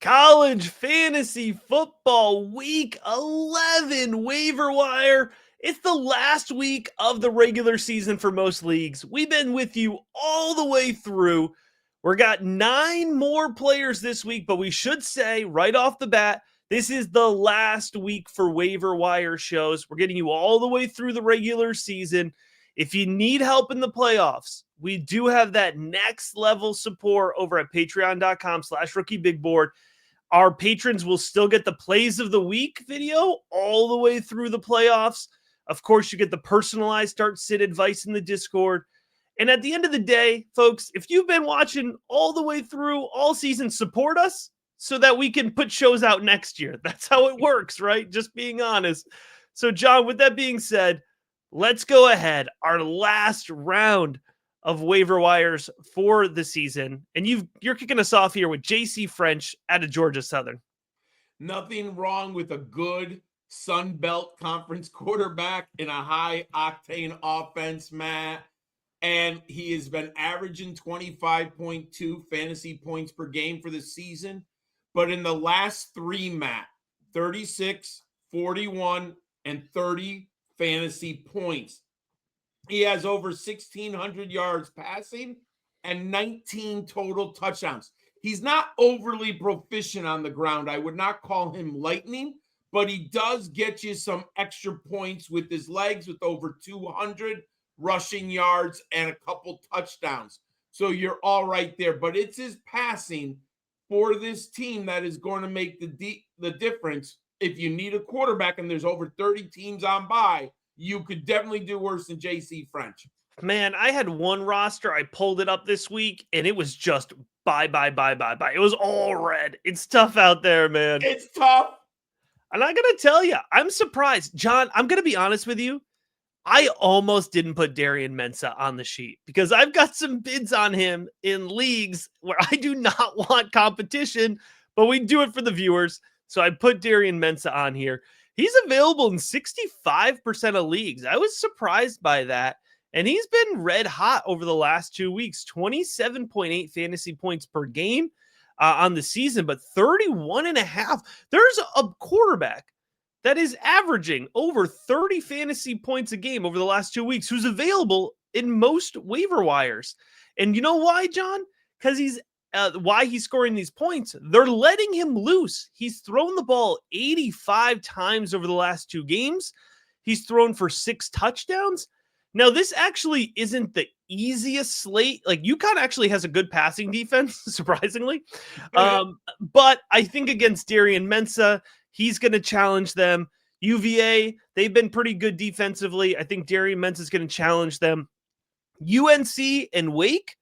College fantasy football week 11 waiver wire. It's the last week of the regular season for most leagues. We've been with you all the way through. We've got 9 more players this week, but we should say right off the bat, this is the last week for waiver wire shows. We're getting you all the way through the regular season. If you need help in the playoffs, we do have that next level support over at patreon.com/rookiebigboard. Our patrons will still get the plays of the week video all the way through the playoffs. Of course, you get the personalized start sit advice in the Discord. And at the end of the day, folks, if you've been watching all the way through all season, support us so that we can put shows out next year. That's how it works, right? Just being honest. So, John, with that being said, let's go ahead. Our last round of waiver wires for the season. And you're kicking us off here with JC French out of Georgia Southern. Nothing wrong with a good Sun Belt Conference quarterback in a high octane offense, Matt. And he has been averaging 25.2 fantasy points per game for the season. But in the last 3, Matt, 36, 41, and 30 fantasy points. He has over 1,600 yards passing and 19 total touchdowns. He's not overly proficient on the ground. I would not call him lightning, but he does get you some extra points with his legs with over 200 rushing yards and a couple touchdowns. So you're all right there. But it's his passing for this team that is going to make the difference. If you need a quarterback and there's over 30 teams on bye, you could definitely do worse than JC French. Man, I had one roster. I pulled it up this week, and it was just bye. It was all red. It's tough out there, man. It's tough. And I got to tell you, I'm surprised. John, I'm going to be honest with you. I almost didn't put Darien Mensah on the sheet because I've got some bids on him in leagues where I do not want competition, but we do it for the viewers. So I put Darien Mensah on here. He's available in 65% of leagues. I was surprised by that. And he's been red hot over the last 2 weeks, 27.8 fantasy points per game on the season, but 31.5. There's a quarterback that is averaging over 30 fantasy points a game over the last 2 weeks who's available in most waiver wires. And you know why, John? Because why he's scoring these points. They're letting him loose. He's thrown the ball 85 times over the last 2 games. He's thrown for 6 touchdowns. Now, this actually isn't the easiest slate. Like, UConn actually has a good passing defense, surprisingly. But I think against Darien Mensah, he's going to challenge them. UVA, they've been pretty good defensively. I think Darien Mensah is going to challenge them. UNC and Wake,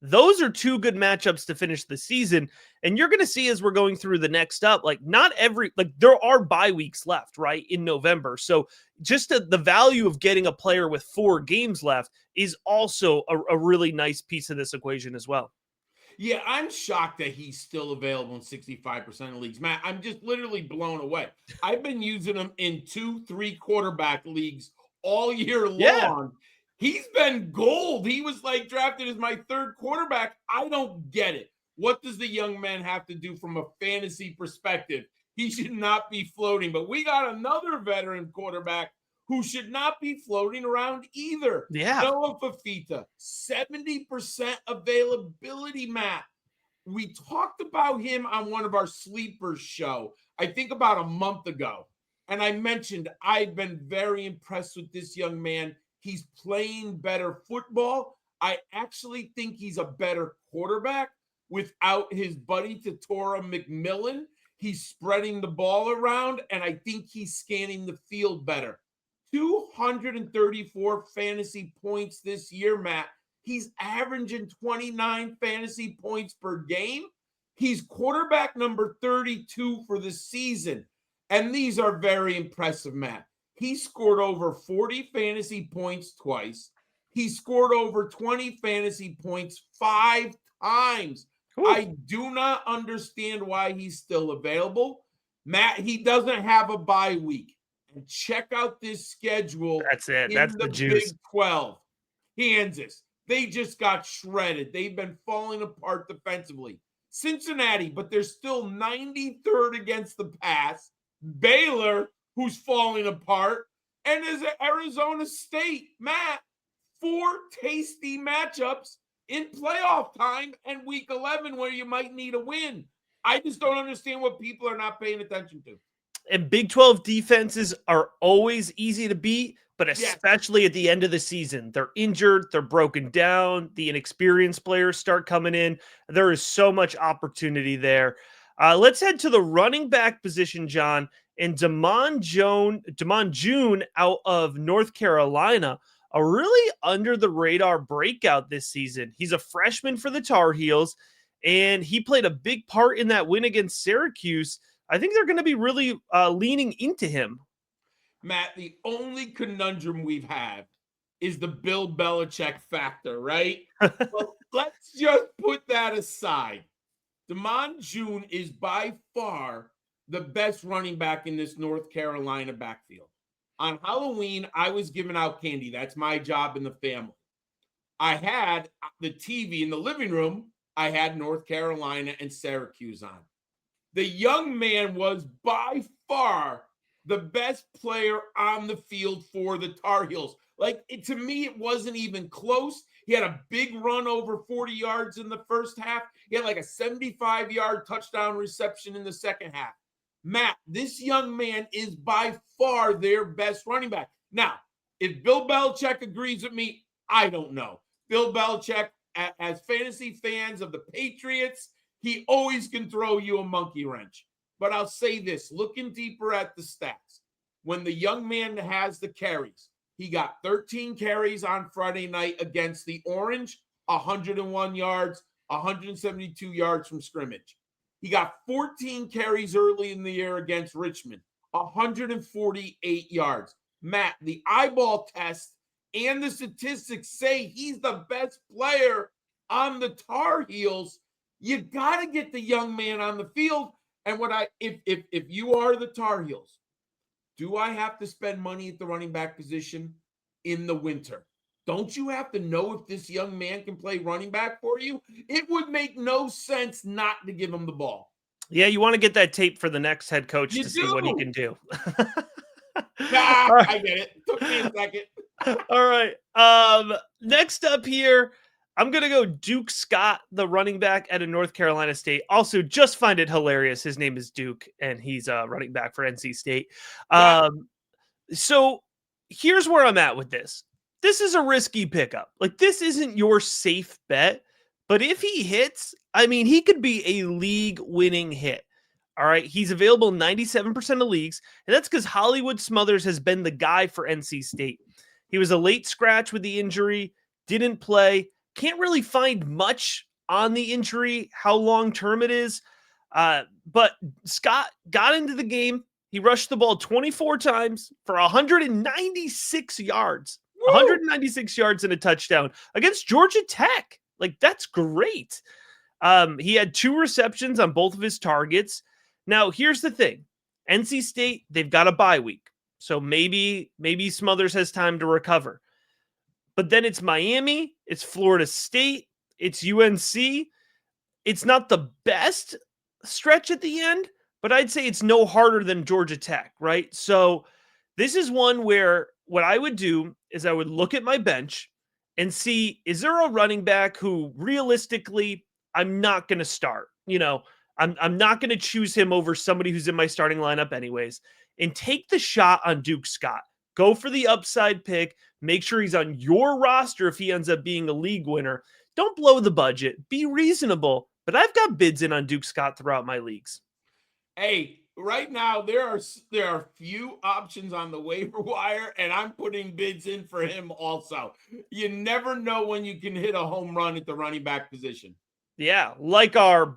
those are 2 good matchups to finish the season. And you're going to see as we're going through the next up, there are bye weeks left, right, in November. So just the value of getting a player with 4 games left is also a really nice piece of this equation as well. Yeah, I'm shocked that he's still available in 65% of leagues. Matt, I'm just literally blown away. I've been using him in 2-3 quarterback leagues all year long. Yeah. He's been gold. He was drafted as my 3rd quarterback. I don't get it. What does the young man have to do from a fantasy perspective? He should not be floating. But we got another veteran quarterback who should not be floating around either. Yeah. Noah Fifita, 70% availability, Matt. We talked about him on one of our sleepers show, I think about a month ago. And I mentioned I've been very impressed with this young man. He's playing better football. I actually think he's a better quarterback without his buddy Tatora McMillan. He's spreading the ball around, and I think he's scanning the field better. 234 fantasy points this year, Matt. He's averaging 29 fantasy points per game. He's quarterback number 32 for the season. And these are very impressive, Matt. He scored over 40 fantasy points twice. He scored over 20 fantasy points 5 times. Ooh. I do not understand why he's still available. Matt, he doesn't have a bye week. And check out this schedule. That's it. That's the juice. Big 12. Kansas. They just got shredded. They've been falling apart defensively. Cincinnati, but they're still 93rd against the pass. Baylor, who's falling apart, and is Arizona State. Matt, 4 tasty matchups in playoff time and week 11 where you might need a win. I just don't understand what people are not paying attention to. And Big 12 defenses are always easy to beat, but Yes. especially at the end of the season. They're injured, they're broken down, the inexperienced players start coming in. There is so much opportunity there. Let's head to the running back position, John. And Damon June out of North Carolina, a really under the radar breakout this season. He's a freshman for the Tar Heels, and he played a big part in that win against Syracuse. I think they're going to be really leaning into him. Matt, the only conundrum we've had is the Bill Belichick factor, right? Well, let's just put that aside. Damon June is by far the best running back in this North Carolina backfield. On Halloween, I was giving out candy. That's my job in the family. I had the TV in the living room. I had North Carolina and Syracuse on. The young man was by far the best player on the field for the Tar Heels. To me, it wasn't even close. He had a big run over 40 yards in the first half. He had like a 75-yard touchdown reception in the second half. Matt, this young man is by far their best running back. Now, if Bill Belichick agrees with me, I don't know. Bill Belichick, as fantasy fans of the Patriots, he always can throw you a monkey wrench. But I'll say this, looking deeper at the stats, when the young man has the carries, he got 13 carries on Friday night against the Orange, 101 yards, 172 yards from scrimmage. He got 14 carries early in the year against Richmond, 148 yards. Matt, the eyeball test and the statistics say he's the best player on the Tar Heels. You got to get the young man on the field. And if you are the Tar Heels, do I have to spend money at the running back position in the winter? Don't you have to know if this young man can play running back for you? It would make no sense not to give him the ball. Yeah, you want to get that tape for the next head coach You to see what he do. can do. I get it. Took me a second. All right. Next up here, I'm going to go Duke Scott, the running back out of North Carolina State. Also, just find it hilarious. His name is Duke, and he's a running back for NC State. Yeah. So here's where I'm at with this. This is a risky pickup. This isn't your safe bet, but if he hits, I mean, he could be a league-winning hit. All right, he's available in 97% of leagues, and that's because Hollywood Smothers has been the guy for NC State. He was a late scratch with the injury, didn't play, can't really find much on the injury, how long-term it is, but Scott got into the game. He rushed the ball 24 times for 196 yards. Woo! 196 yards and a touchdown against Georgia Tech. That's great. He had 2 receptions on both of his targets. Now, here's the thing. NC State, they've got a bye week. So maybe Smothers has time to recover. But then it's Miami, it's Florida State, it's UNC. It's not the best stretch at the end, but I'd say it's no harder than Georgia Tech, right? So this is one where what I would do is I would look at my bench and see, is there a running back who realistically I'm not going to start? I'm not going to choose him over somebody who's in my starting lineup anyways, and take the shot on Duke Scott. Go for the upside pick. Make sure he's on your roster if he ends up being a league winner. Don't blow the budget. Be reasonable. But I've got bids in on Duke Scott throughout my leagues. Hey, right now there are few options on the waiver wire, and I'm putting bids in for him also. You never know when you can hit a home run at the running back position. Yeah, like our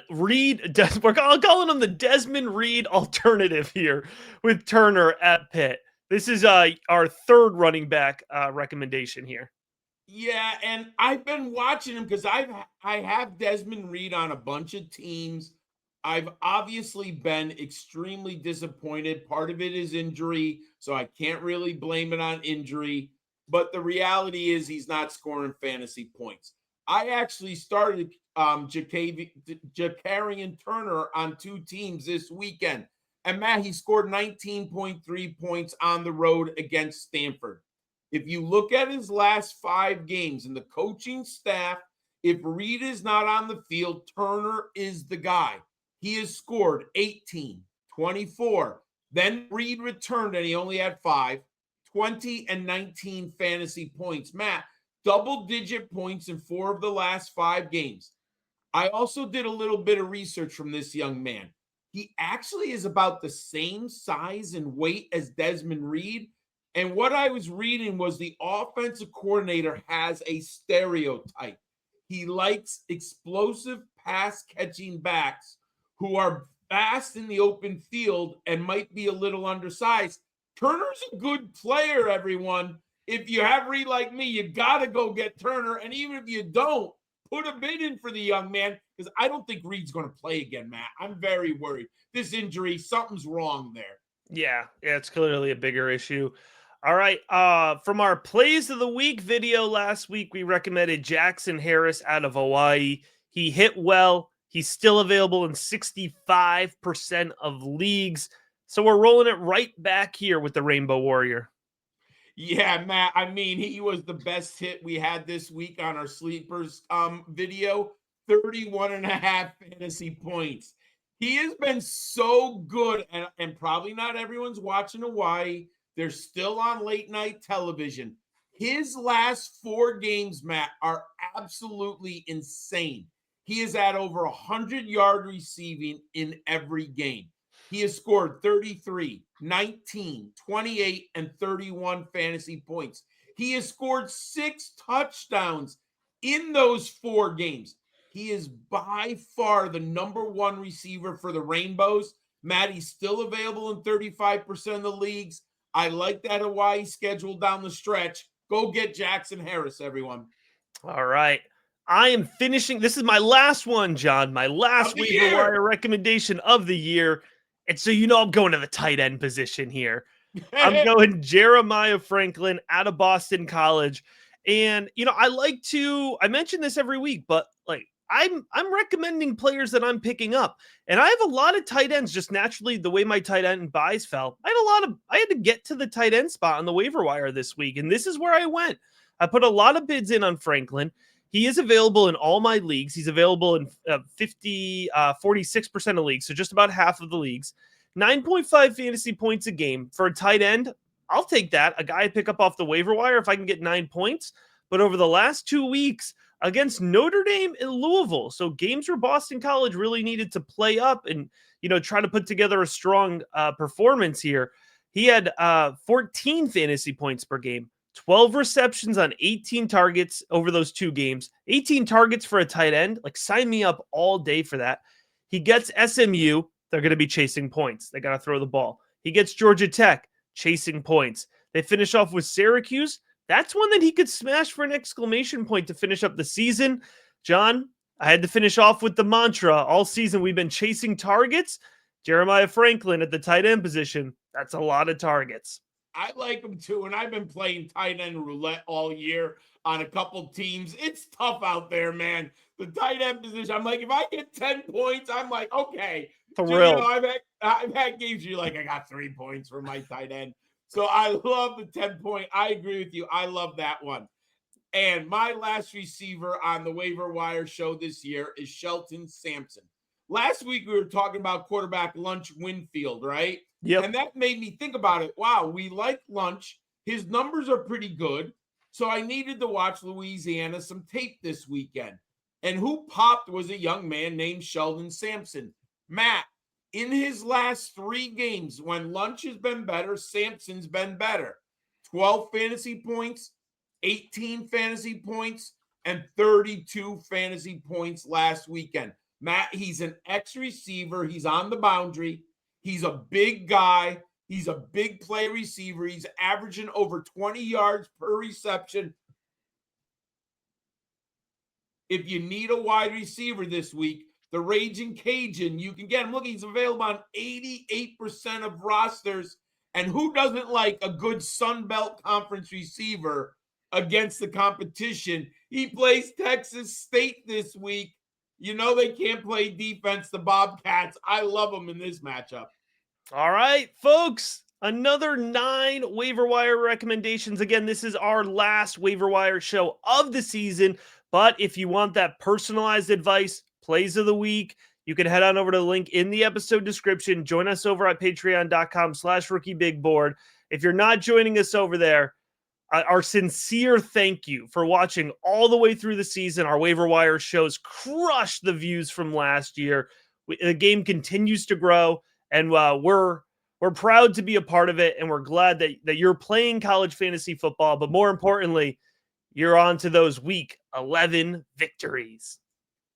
Reed, we're calling him the Desmond Reed alternative here with Turner at Pitt. This is our third running back recommendation here. Yeah, and I've been watching him because I have Desmond Reed on a bunch of teams. I've obviously been extremely disappointed. Part of it is injury, so I can't really blame it on injury. But the reality is he's not scoring fantasy points. I actually started Jacarian Turner on 2 teams this weekend. And Matt, he scored 19.3 points on the road against Stanford. If you look at his last 5 games and the coaching staff, if Reed is not on the field, Turner is the guy. He has scored 18, 24. Then Reed returned and he only had 5, 20 and 19 fantasy points. Matt, double-digit points in 4 of the last 5 games. I also did a little bit of research from this young man. He actually is about the same size and weight as Desmond Reed. And what I was reading was the offensive coordinator has a stereotype. He likes explosive pass-catching backs who are fast in the open field and might be a little undersized. Turner's a good player, everyone. If you have Reed like me, you got to go get Turner. And even if you don't, put a bid in for the young man, because I don't think Reed's going to play again, Matt. I'm very worried. This injury, something's wrong there. Yeah, it's clearly a bigger issue. All right, from our plays of the week video last week, we recommended Jackson Harris out of Hawaii. He hit well. He's still available in 65% of leagues. So we're rolling it right back here with the Rainbow Warrior. Yeah, Matt. I mean, he was the best hit we had this week on our sleepers video. 31.5 fantasy points. He has been so good, and probably not everyone's watching Hawaii. They're still on late night television. His last 4 games, Matt, are absolutely insane. He is at over 100-yard receiving in every game. He has scored 33, 19, 28, and 31 fantasy points. He has scored 6 touchdowns in those 4 games. He is by far the number 1 receiver for the Rainbows. Matt, he's still available in 35% of the leagues. I like that Hawaii schedule down the stretch. Go get Jackson Harris, everyone. All right. I am finishing. This is my last one, John. My last waiver wire recommendation of the year. And so, I'm going to the tight end position here. I'm going Jeremiah Franklin out of Boston College. And, I mention this every week, but I'm recommending players that I'm picking up. And I have a lot of tight ends, just naturally the way my tight end buys fell. I had to get to the tight end spot on the waiver wire this week. And this is where I went. I put a lot of bids in on Franklin. He is available in all my leagues. He's available in 46% of leagues, so just about half of the leagues. 9.5 fantasy points a game. For a tight end, I'll take that. A guy I pick up off the waiver wire if I can get 9 points. But over the last 2 weeks against Notre Dame and Louisville, so games where Boston College really needed to play up and, try to put together a strong performance here, he had 14 fantasy points per game. 12 receptions on 18 targets over those 2 games. 18 targets for a tight end. Sign me up all day for that. He gets SMU. They're going to be chasing points. They got to throw the ball. He gets Georgia Tech chasing points. They finish off with Syracuse. That's one that he could smash for an exclamation point to finish up the season. John, I had to finish off with the mantra. All season we've been chasing targets. Jeremiah Franklin at the tight end position. That's a lot of targets. I like him too, and I've been playing tight end roulette all year on a couple teams. It's tough out there, man. The tight end position, I'm like, if I get 10 points, I'm like, okay. Thrilled. I've had games where you're like, I got 3 points for my tight end. So I love the 10-point. I agree with you. I love that one. And my last receiver on the waiver wire show this year is Shelton Sampson. Last week, we were talking about quarterback Lunch Winfield, right? Yep. And that made me think about it. Wow, we like Lunch. His numbers are pretty good. So I needed to watch Louisiana some tape this weekend. And who popped was a young man named Shelton Sampson. Matt, in his last 3 games, when Lunch has been better, Sampson's been better. 12 fantasy points, 18 fantasy points, and 32 fantasy points last weekend. Matt, he's an ex-receiver. He's on the boundary. He's a big guy. He's a big play receiver. He's averaging over 20 yards per reception. If you need a wide receiver this week, the Raging Cajun, you can get him. Look, he's available on 88% of rosters. And who doesn't like a good Sun Belt Conference receiver against the competition? He plays Texas State this week. You know they can't play defense, the Bobcats. I love them in this matchup. All right, folks. Another 9 waiver wire recommendations. Again, this is our last waiver wire show of the season. But if you want that personalized advice, plays of the week, you can head on over to the link in the episode description. Join us over at patreon.com/rookiebigboard. If you're not joining us over there, our sincere thank you for watching all the way through the season. Our waiver wire shows crushed the views from last year. The game continues to grow, and we're proud to be a part of it, and we're glad that you're playing college fantasy football, but more importantly, you're on to those week 11 victories.